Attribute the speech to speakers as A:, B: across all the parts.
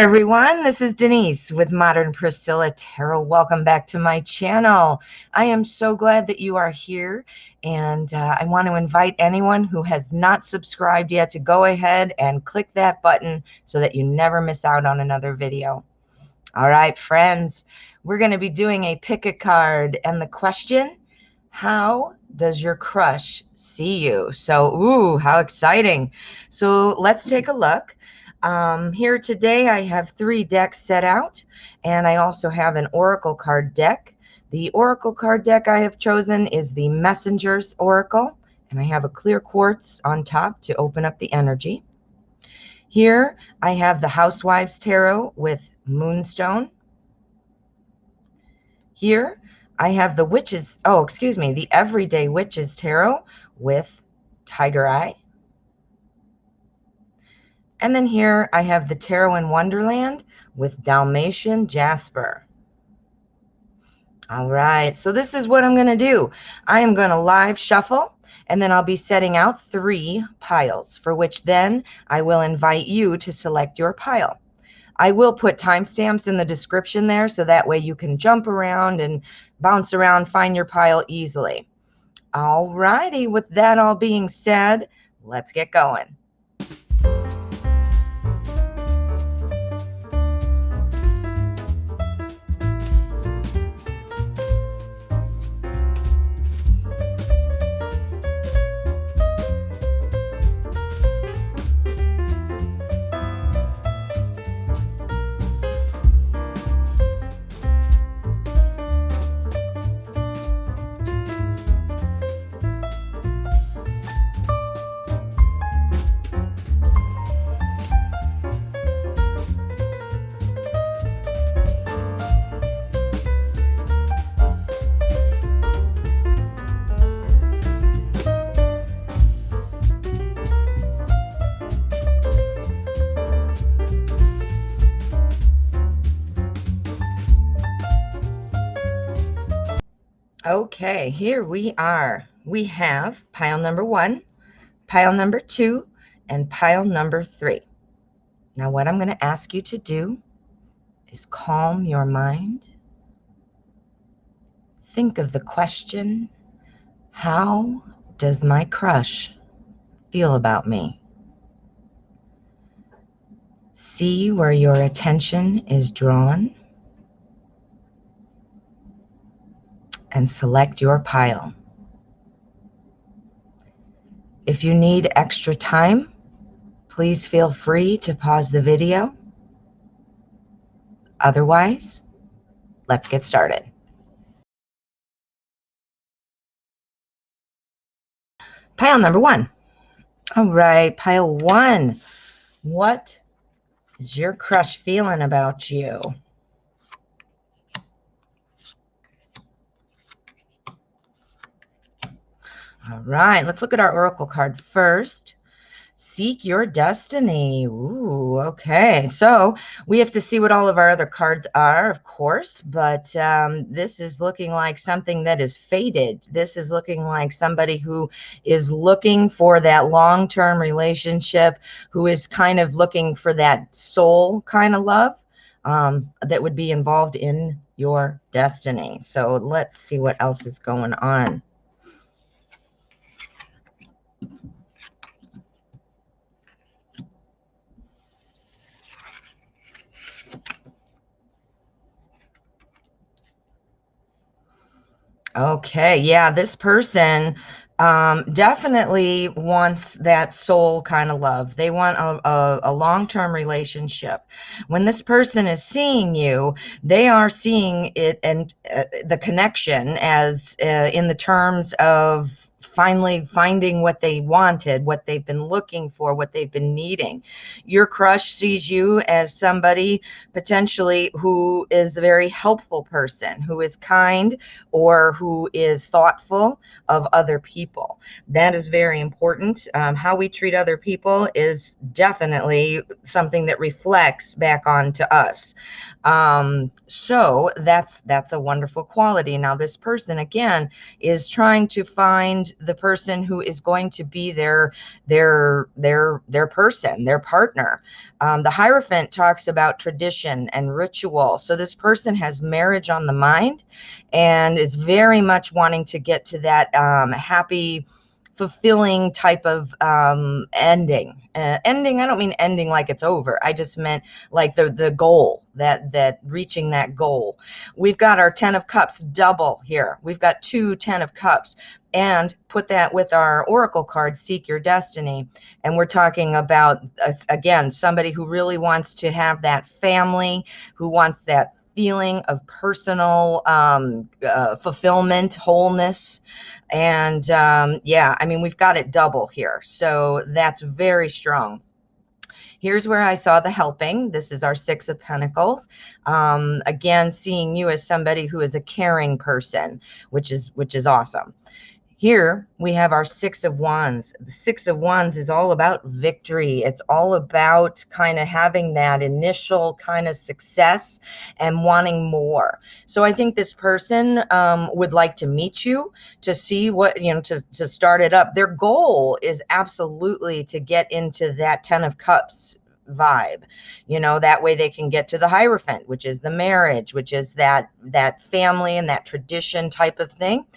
A: everyone. This is Denise with Modern Priscilla Tarot. Welcome back to my channel. I am so glad that you are here, and I want to invite anyone who has not subscribed yet to go ahead and click that button so that you never miss out on another video. All right, friends, we're going to be doing a pick a card, and the question, how does your crush see you? So, ooh, how exciting. So let's take a look. Here today I have 3 decks set out, and I also have an oracle card deck. The oracle card deck I have chosen is the Messenger's Oracle, and I have a clear quartz on top to open up the energy. Here I have the Housewives Tarot with Moonstone. Here I have the the Everyday Witches Tarot with Tiger Eye. And then here I have the Tarot in Wonderland with Dalmatian Jasper. All right, so this is what I'm going to do. I am going to live shuffle, and then I'll be setting out 3 piles, for which then I will invite you to select your pile. I will put timestamps in the description there, so that way you can jump around and bounce around, find your pile easily. All righty, with that all being said, let's get going. Okay, here we are. We have pile number 1, pile number 2, and pile number 3. Now what I'm going to ask you to do is calm your mind. Think of the question, how does my crush feel about me? See where your attention is drawn, and select your pile. If you need extra time, please feel free to pause the video. Otherwise, let's get started. Pile number 1. All right, pile 1. What is your crush feeling about you? All right, let's look at our oracle card first. Seek your destiny. Ooh, okay. So we have to see what all of our other cards are, of course, but this is looking like something that is fated. This is looking like somebody who is looking for that long-term relationship, who is kind of looking for that soul kind of love that would be involved in your destiny. So let's see what else is going on. Okay, yeah, this person definitely wants that soul kind of love. They want a long-term relationship. When this person is seeing you, they are seeing it and the connection as in the terms of finally finding what they wanted, what they've been looking for, what they've been needing. Your crush sees you as somebody potentially who is a very helpful person, who is kind or who is thoughtful of other people. That is very important. How we treat other people is definitely something that reflects back onto us. So that's a wonderful quality. Now this person again is trying to find the person who is going to be their person, their partner. The Hierophant talks about tradition and ritual. So this person has marriage on the mind and is very much wanting to get to that happy, fulfilling type of ending. Ending, I don't mean ending like it's over. I just meant like the goal, that reaching that goal. We've got our 10 of Cups double here. We've got 2 10 of Cups, and put that with our oracle card, Seek Your Destiny. And we're talking about, again, somebody who really wants to have that family, who wants that feeling of personal fulfillment, wholeness. And yeah, I mean, we've got it double here. So that's very strong. Here's where I saw the helping. This is our 6 of Pentacles. Again, seeing you as somebody who is a caring person, which is awesome. Here we have our 6 of Wands. The 6 of Wands is all about victory. It's all about kind of having that initial kind of success and wanting more. So I think this person would like to meet you, to see what, to start it up. Their goal is absolutely to get into that 10 of Cups vibe. That way they can get to the Hierophant, which is the marriage, which is that family and that tradition type of thing.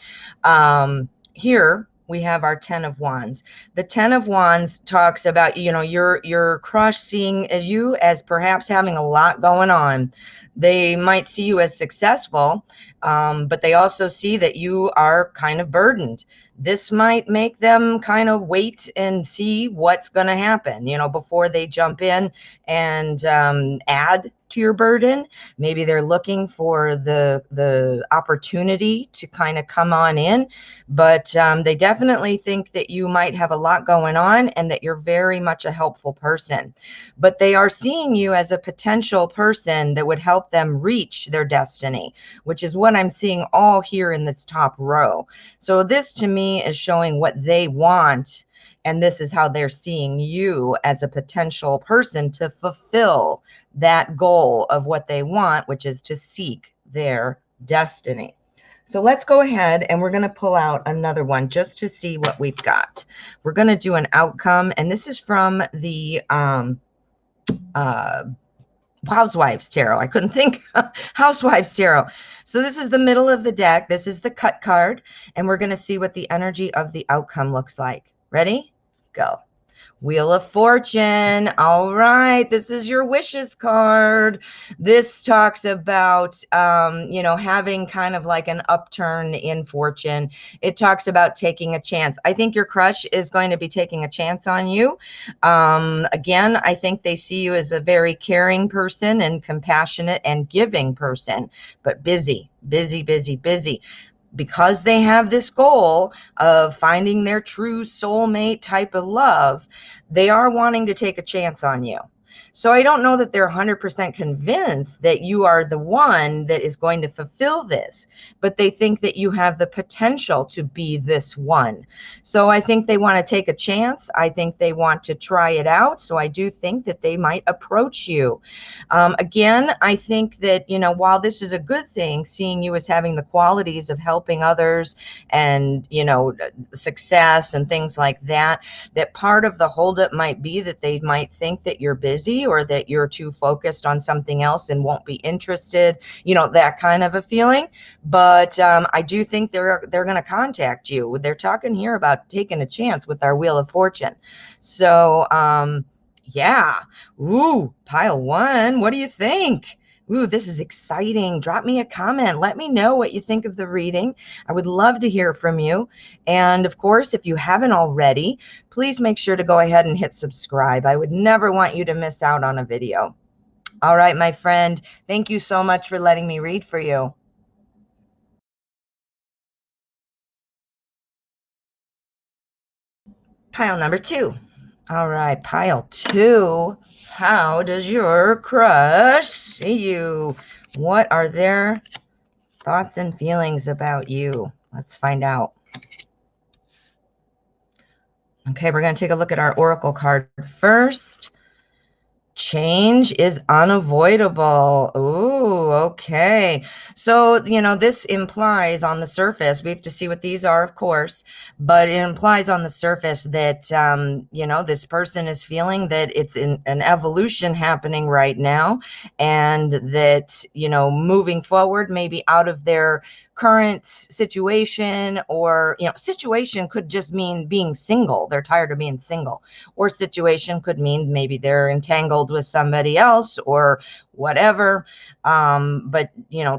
A: Here we have our 10 of Wands. The 10 of Wands talks about, your crush seeing you as perhaps having a lot going on. They might see you as successful, but they also see that you are kind of burdened. This might make them kind of wait and see what's going to happen, before they jump in and add to your burden. Maybe they're looking for the opportunity to kind of come on in, but they definitely think that you might have a lot going on and that you're very much a helpful person. But they are seeing you as a potential person that would help them reach their destiny, which is what I'm seeing all here in this top row. So this to me is showing what they want, and this is how they're seeing you as a potential person to fulfill that goal of what they want, which is to seek their destiny. So let's go ahead and we're going to pull out another one just to see what we've got. We're going to do an outcome, and this is from the Housewives Tarot. I couldn't think. Housewives Tarot. So this is the middle of the deck. This is the cut card, and we're going to see what the energy of the outcome looks like. Ready? Go. Wheel of Fortune. All right. This is your wishes card. This talks about, having kind of like an upturn in fortune. It talks about taking a chance. I think your crush is going to be taking a chance on you. Again, I think they see you as a very caring person and compassionate and giving person, but busy. Because they have this goal of finding their true soulmate type of love, they are wanting to take a chance on you. So I don't know that they're 100% convinced that you are the one that is going to fulfill this, but they think that you have the potential to be this one. So I think they want to take a chance. I think they want to try it out. So I do think that they might approach you. Again, I think that, while this is a good thing, seeing you as having the qualities of helping others and, success and things like that, that part of the holdup might be that they might think that you're busy or that you're too focused on something else and won't be interested, that kind of a feeling. But I do think they're going to contact you. They're talking here about taking a chance with our Wheel of Fortune. So, yeah. Ooh, pile 1. What do you think? Ooh, this is exciting. Drop me a comment. Let me know what you think of the reading. I would love to hear from you. And of course, if you haven't already, please make sure to go ahead and hit subscribe. I would never want you to miss out on a video. All right, my friend. Thank you so much for letting me read for you. Pile number 2. All right, pile 2. How does your crush see you? What are their thoughts and feelings about you? Let's find out. Okay, we're going to take a look at our oracle card first. Change is unavoidable. Ooh, okay. So, this implies on the surface, we have to see what these are, of course, but it implies on the surface that, this person is feeling that it's an evolution happening right now, and that, moving forward, maybe out of their current situation, or, situation could just mean being single. They're tired of being single. Or situation could mean maybe they're entangled with somebody else or whatever. But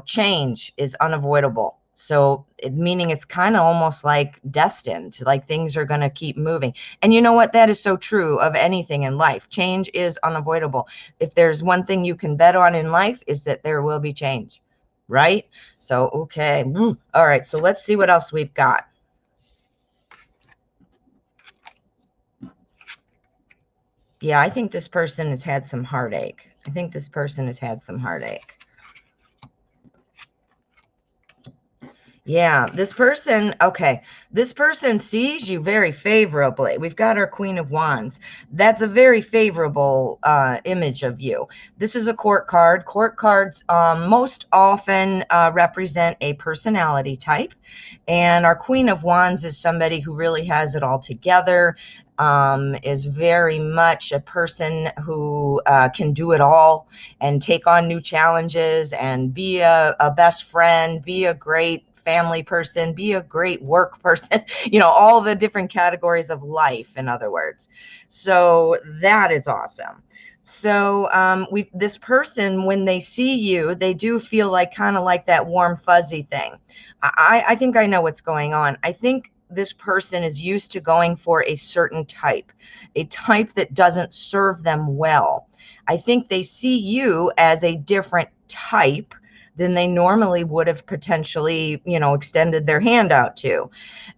A: change is unavoidable. So meaning it's kind of almost like destined, like things are going to keep moving. And you know what? That is so true of anything in life. Change is unavoidable. If there's one thing you can bet on in life, is that there will be change, right? So, okay. All right. So let's see what else we've got. Yeah, I think this person has had some heartache. I think this person has had some heartache. Yeah, this person, okay, this person sees you very favorably. We've got our Queen of Wands. That's a very favorable image of you. This is a court card. Court cards most often represent a personality type. And our Queen of Wands is somebody who really has it all together, is very much a person who can do it all and take on new challenges and be a best friend, be a great family person, be a great work person, all the different categories of life, in other words. So that is awesome. So this person, when they see you, they do feel like kind of like that warm fuzzy thing. I think I know what's going on. I think this person is used to going for a certain type, a type that doesn't serve them well. I think they see you as a different type than they normally would have potentially, extended their hand out to.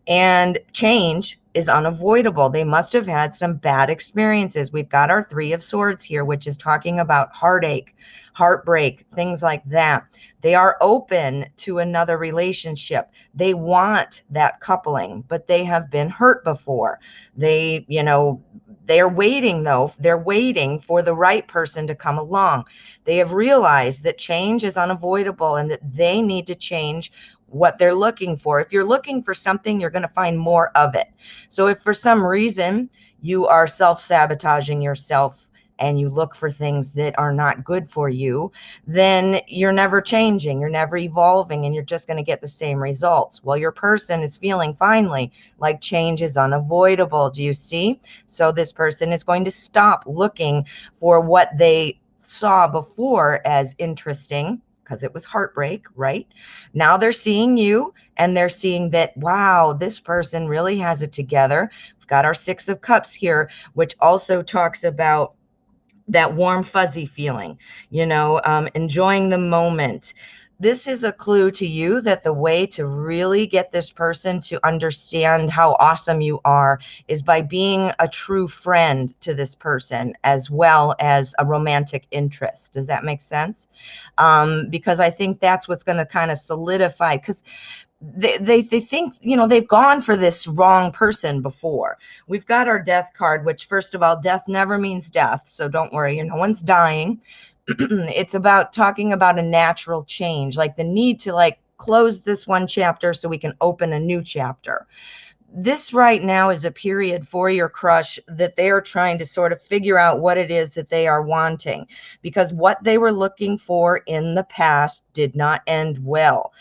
A: And change is unavoidable. They must have had some bad experiences. We've got our Three of Swords here, which is talking about heartache, heartbreak, things like that. They are open to another relationship. They want that coupling, but they have been hurt before. They're waiting, though. They're waiting for the right person to come along. They have realized that change is unavoidable and that they need to change what they're looking for. If you're looking for something, you're going to find more of it. So if for some reason you are self-sabotaging yourself and you look for things that are not good for you, then you're never changing, you're never evolving, and you're just going to get the same results. Well, your person is feeling finally like change is unavoidable. Do you see? So this person is going to stop looking for what they saw before as interesting, because it was heartbreak, right? Now they're seeing you and they're seeing that, wow, this person really has it together. We've got our Six of Cups here, which also talks about that warm, fuzzy feeling, enjoying the moment. This is a clue to you that the way to really get this person to understand how awesome you are is by being a true friend to this person as well as a romantic interest. Does that make sense? Because I think that's what's going to kind of solidify, because they think, they've gone for this wrong person before. We've got our Death card, which, first of all, death never means death. So don't worry, no one's dying. It's about talking about a natural change, like the need to close this one chapter so we can open a new chapter. This right now is a period for your crush that they are trying to sort of figure out what it is that they are wanting, because what they were looking for in the past did not end well.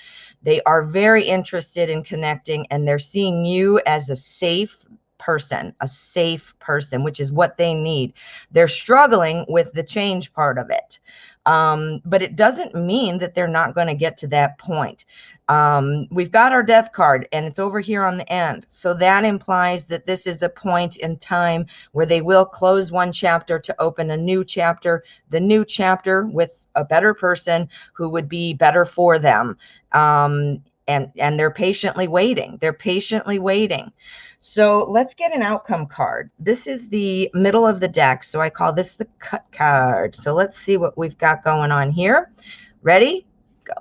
A: They are very interested in connecting, and they're seeing you as a safe person, which is what they need. They're struggling with the change part of it. But it doesn't mean that they're not going to get to that point. We've got our Death card, and it's over here on the end. So that implies that this is a point in time where they will close one chapter to open a new chapter, the new chapter with a better person who would be better for them. And they're patiently waiting. They're patiently waiting. So let's get an outcome card. This is the middle of the deck, so I call this the cut card. So let's see what we've got going on here. Ready? Go.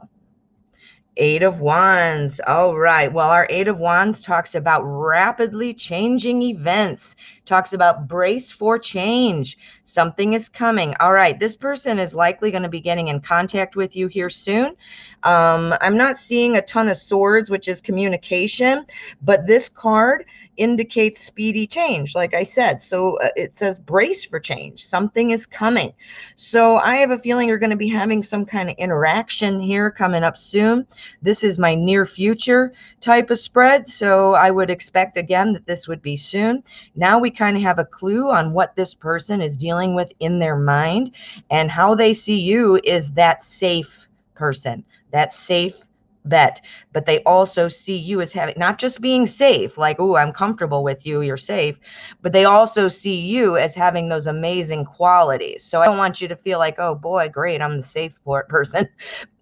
A: Eight of Wands. All right. Well, our Eight of Wands talks about rapidly changing events, talks about brace for change. Something is coming. All right. This person is likely going to be getting in contact with you here soon. I'm not seeing a ton of swords, which is communication, but this card indicates speedy change, like I said. So it says brace for change. Something is coming. So I have a feeling you're going to be having some kind of interaction here coming up soon. This is my near future type of spread, so I would expect again that this would be soon. Now we kind of have a clue on what this person is dealing with in their mind, and how they see you is that safe person, that safe bet. But they also see you as having, not just being safe, like, oh, I'm comfortable with you, you're safe, but they also see you as having those amazing qualities. So I don't want you to feel like, oh boy, great, I'm the safe person.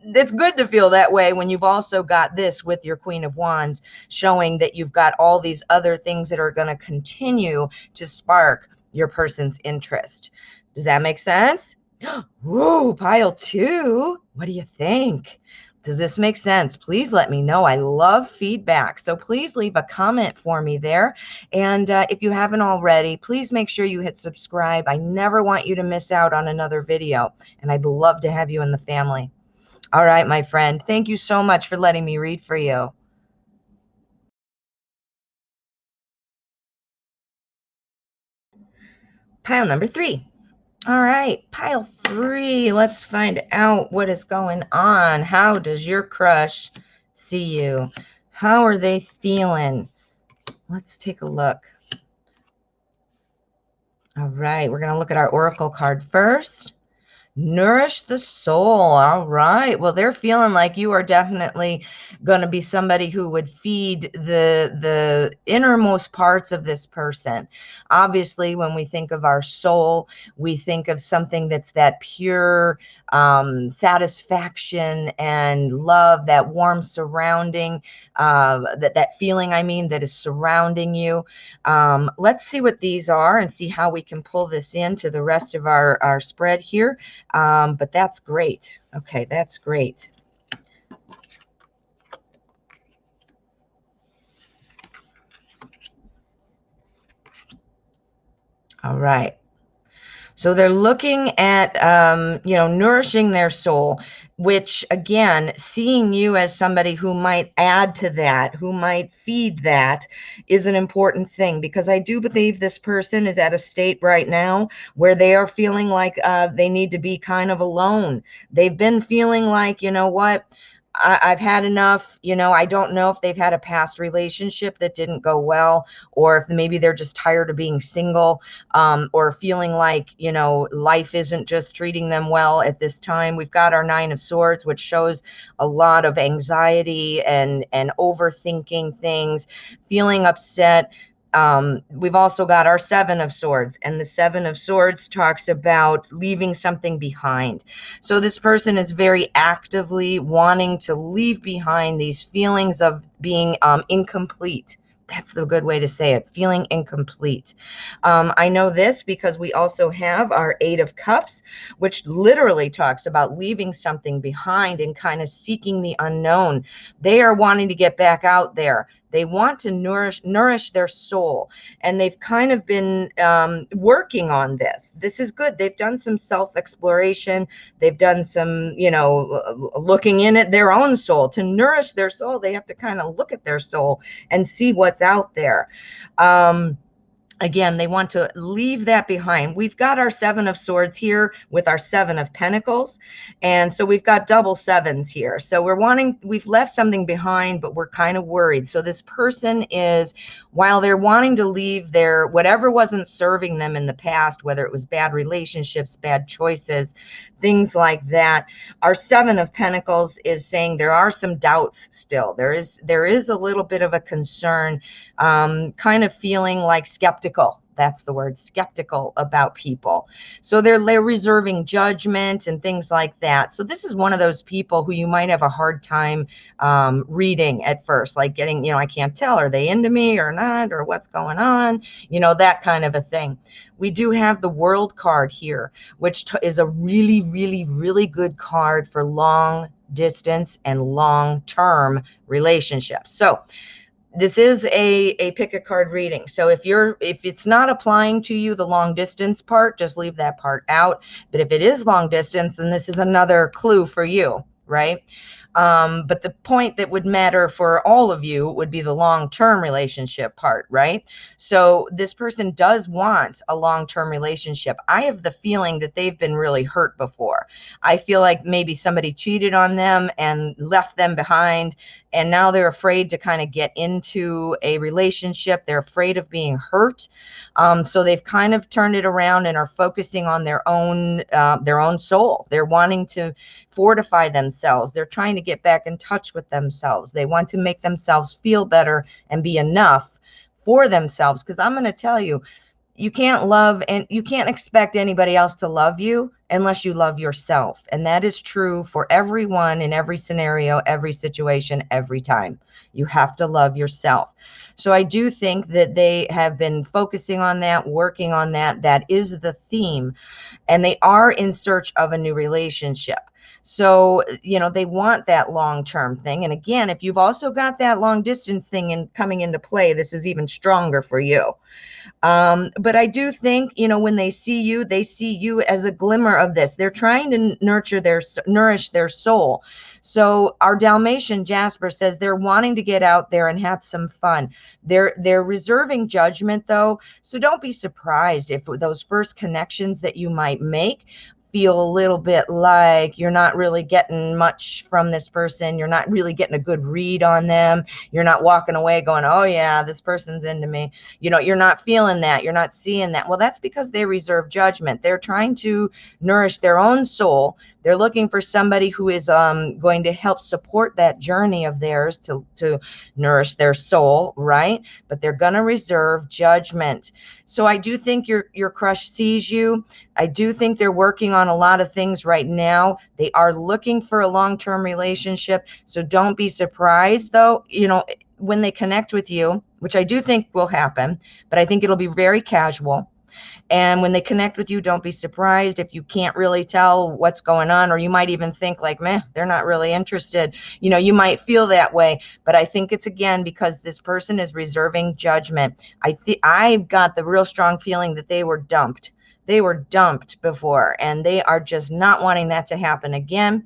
A: It's good to feel that way when you've also got this with your Queen of Wands, showing that you've got all these other things that are going to continue to spark your person's interest. Does that make sense? Whoa, pile two. What do you think? Does this make sense? Please let me know. I love feedback. So please leave a comment for me there. And if you haven't already, please make sure you hit subscribe. I never want you to miss out on another video. And I'd love to have you in the family. All right, my friend. Thank you so much for letting me read for you. Pile number three. All right, pile three. Let's find out what is going on. How does your crush see you? How are they feeling? Let's take a look. All right, we're going to look at our oracle card first. Nourish the soul. All right. Well, they're feeling like you are definitely going to be somebody who would feed the innermost parts of this person. Obviously, when we think of our soul, we think of something that's that pure satisfaction and love, that warm surrounding, that feeling, I mean, that is surrounding you. Let's see what these are and see how we can pull this into the rest of our spread here. But that's great. Okay, that's great. All right. So they're looking at, nourishing their soul, which again, seeing you as somebody who might add to that, who might feed that, is an important thing, because I do believe this person is at a state right now where they are feeling like they need to be kind of alone. They've been feeling like, you know what? I've had enough. I don't know if they've had a past relationship that didn't go well, or if maybe they're just tired of being single, or feeling like, life isn't just treating them well at this time. We've got our Nine of Swords, which shows a lot of anxiety and overthinking things, feeling upset. We've also got our Seven of Swords, and the Seven of Swords talks about leaving something behind. So this person is very actively wanting to leave behind these feelings of being incomplete. That's the good way to say it, feeling incomplete. I know this because we also have our Eight of Cups, which literally talks about leaving something behind and kind of seeking the unknown. They are wanting to get back out there. They want to nourish their soul, and they've kind of been working on this. This is good. They've done some self-exploration. They've done some, looking in at their own soul. To nourish their soul, they have to kind of look at their soul and see what's out there. Again, they want to leave that behind. We've got our Seven of Swords here with our Seven of Pentacles. And so we've got double sevens here. So we've left something behind, but we're kind of worried. So this person is, while they're wanting to leave their, whatever wasn't serving them in the past, whether it was bad relationships, bad choices, things like that, our Seven of Pentacles is saying there are some doubts still. There is a little bit of a concern, kind of feeling like skeptical. That's the word, skeptical about people. So they're reserving judgment and things like that. So this is one of those people who you might have a hard time reading at first, like getting, I can't tell, are they into me or not, or what's going on, that kind of a thing. We do have the World card here, which is a really, really, really good card for long distance and long-term relationships. So this is a pick a card reading. So if it's not applying to you, the long distance part, just leave that part out. But if it is long distance, then this is another clue for you, right? But the point that would matter for all of you would be the long-term relationship part, right? So this person does want a long-term relationship. I have the feeling that they've been really hurt before. I feel like maybe somebody cheated on them and left them behind, and now they're afraid to kind of get into a relationship. They're afraid of being hurt. So they've kind of turned it around and are focusing on their own soul. They're wanting to fortify themselves. They're trying to get back in touch with themselves. They want to make themselves feel better and be enough for themselves. Because I'm going to tell you, you can't love and you can't expect anybody else to love you unless you love yourself. And that is true for everyone in every scenario, every situation, every time. You have to love yourself. So I do think that they have been focusing on that, working on that. That is the theme. And they are in search of a new relationship. So, they want that long-term thing. And again, if you've also got that long distance thing coming into play, this is even stronger for you. But I do think, when they see you as a glimmer of this. They're trying to nourish their soul. So our Dalmatian Jasper says they're wanting to get out there and have some fun. They're reserving judgment though. So don't be surprised if those first connections that you might make feel a little bit like you're not really getting much from this person. You're not really getting a good read on them. You're not walking away going, oh yeah, this person's into me. You're not feeling that. You're not seeing that. Well, that's because they reserve judgment. They're trying to nourish their own soul. They're looking for somebody who is going to help support that journey of theirs to nourish their soul, right? But they're going to reserve judgment. So I do think your crush sees you. I do think they're working on a lot of things right now. They are looking for a long-term relationship. So don't be surprised, though, when they connect with you, which I do think will happen, but I think it'll be very casual. And when they connect with you, don't be surprised if you can't really tell what's going on, or you might even think like, meh, they're not really interested. You might feel that way, but I think it's again because this person is reserving judgment. I've got the real strong feeling that they were dumped. They were dumped before, and they are just not wanting that to happen again.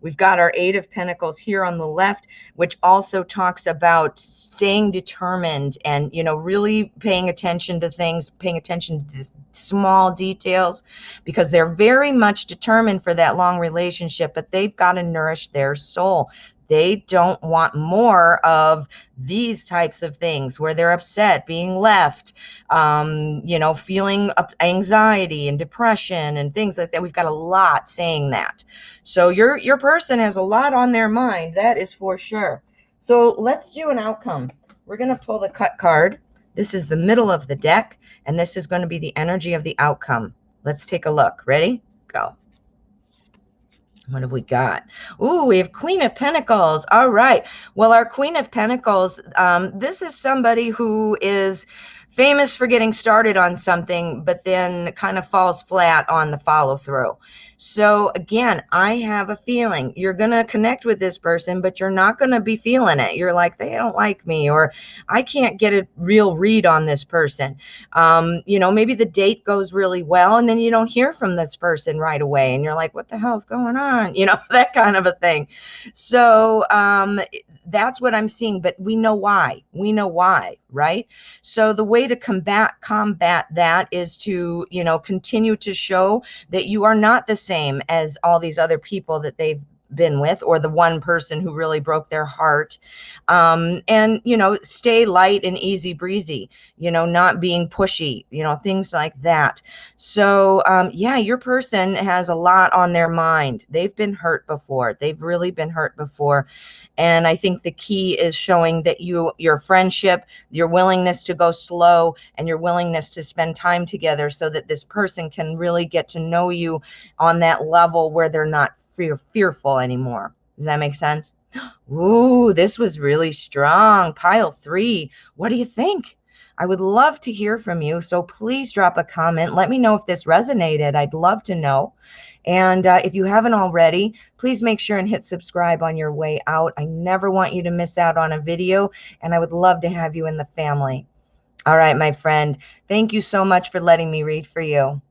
A: We've got our Eight of Pentacles here on the left, which also talks about staying determined and, really paying attention to things, paying attention to the small details, because they're very much determined for that long relationship, but they've got to nourish their soul. They don't want more of these types of things where they're upset, being left, feeling anxiety and depression and things like that. We've got a lot saying that. So your person has a lot on their mind. That is for sure. So let's do an outcome. We're going to pull the cut card. This is the middle of the deck, and this is going to be the energy of the outcome. Let's take a look. Ready? Go. What have we got? Ooh, we have Queen of Pentacles. All right. Well, our Queen of Pentacles, this is somebody who is famous for getting started on something, but then kind of falls flat on the follow through. So again, I have a feeling you're going to connect with this person, but you're not going to be feeling it. You're like, they don't like me, or I can't get a real read on this person. Maybe the date goes really well and then you don't hear from this person right away. And you're like, what the hell's going on? That kind of a thing. So that's what I'm seeing, but we know why. We know why, right? So the way to combat that is to, continue to show that you are not the same as all these other people that they've been with, or the one person who really broke their heart. And, stay light and easy breezy, not being pushy, things like that. So, your person has a lot on their mind. They've been hurt before. They've really been hurt before. And I think the key is showing that your friendship, your willingness to go slow, and your willingness to spend time together so that this person can really get to know you on that level where they're not fearful anymore. Does that make sense? Ooh, this was really strong. Pile 3. What do you think? I would love to hear from you. So please drop a comment. Let me know if this resonated. I'd love to know. And if you haven't already, please make sure and hit subscribe on your way out. I never want you to miss out on a video, and I would love to have you in the family. All right, my friend. Thank you so much for letting me read for you.